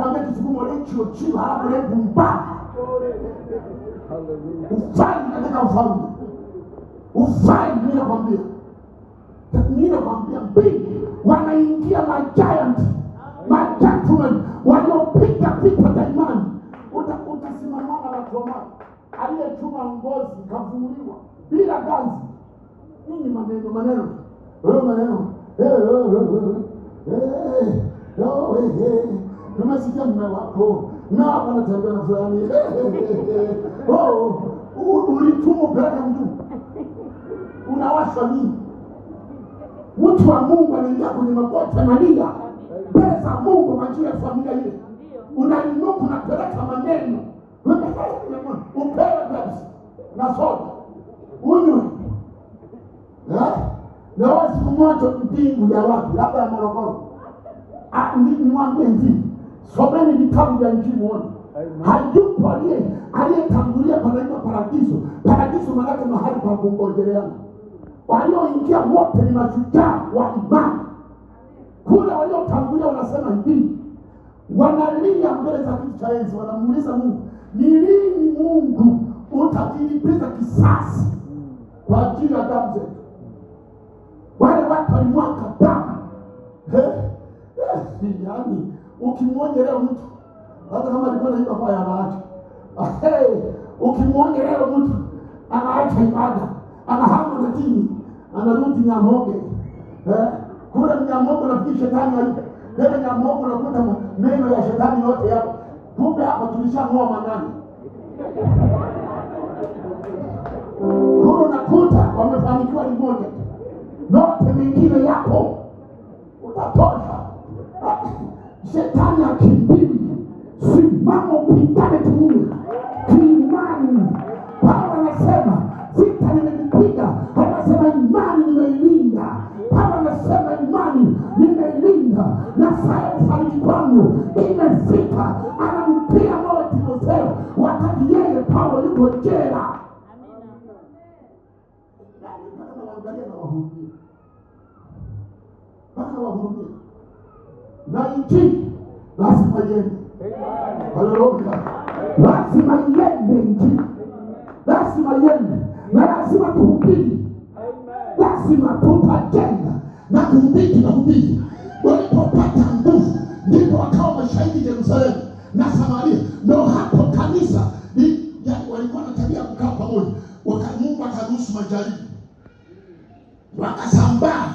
nakwambia kisukumo lecho chiwa hapo le bumba. Ufai katika ufalme. Ufai mimi nakwambia. Mimi nakwambia mbili wanaingia giant, gentlemen waliopita vita vya imani. Utasimama na watu wa Mungu aliyechuma ngozi kavuliwa bila ganzi. Nini maneno? Tumesikia mume wako na anatembea na fulani. Ulitumu peleka mtu. Unawasha nini? Mtu wa Mungu anaingia kwenye magoti analia mbele za Mungu kwa ajili ya familia ile. Unainuka unapeleka maneno. Upewe Pepsi na soda. Unywe. Na siku moja mbingu ya watu labda ya Morogoro. Niwaambie hivi, someni vitabu vya Injili muone. Hayupo aliyetangulia panaitwa paradiso. Paradiso maana yake mahali pa kungojeleana. Walioingia wote ni mashujaa wa imani. Kule waliotangulia wanasema hivi, wanalia mbele za kiti cha enzi, wanamuuliza Mungu, ni lini Mungu utajilipiza kisasi kwa ajili ya damu zetu? Wale watu walimwaga damu. Yaani ukimwonye leo mtu hata kama alikuwa anaimba kwa anaacha. Ukimwonye leo mtu anaacha ibada, anahama na dini, anarudi Nyamoge. Kule Nyamoge nafikiri shetani alipo. Leo Nyamoge unakuta meno ya shetani yote hapo. Kumbe hapo tulishang'oa manani. Kule nakuta wamefanikiwa ni moja. Yote mengine yapo. Utatosha. Shetani akimbiwi. Simama upigane kinyume. Kiimani. Paulo anasema vita nimeipiga. Anasema imani nimeilinda. Paulo anasema imani nimeilinda. Na saa ya kufariki kwangu imefika. Anampia moyo Timotheo wakati yeye Paulo yuko jela. Baka wahurumia. Na Injili lazima iende. Haleluya. Lazima iende Injili. Lazima iende. Na lazima tuhubiri. Lazima tutajenga na kuhubiri. Walipopata nguvu ndipo wakawa mashahidi Yerusalemu na Samaria. Ndio hapo kanisa walikuwa na tabia kukaa pamoja. Mungu akaruhusu majaribu. Wakasambaa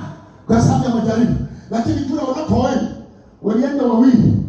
kwa sababu ya majaribu. Lakini kule wanakoenda walienda wawili.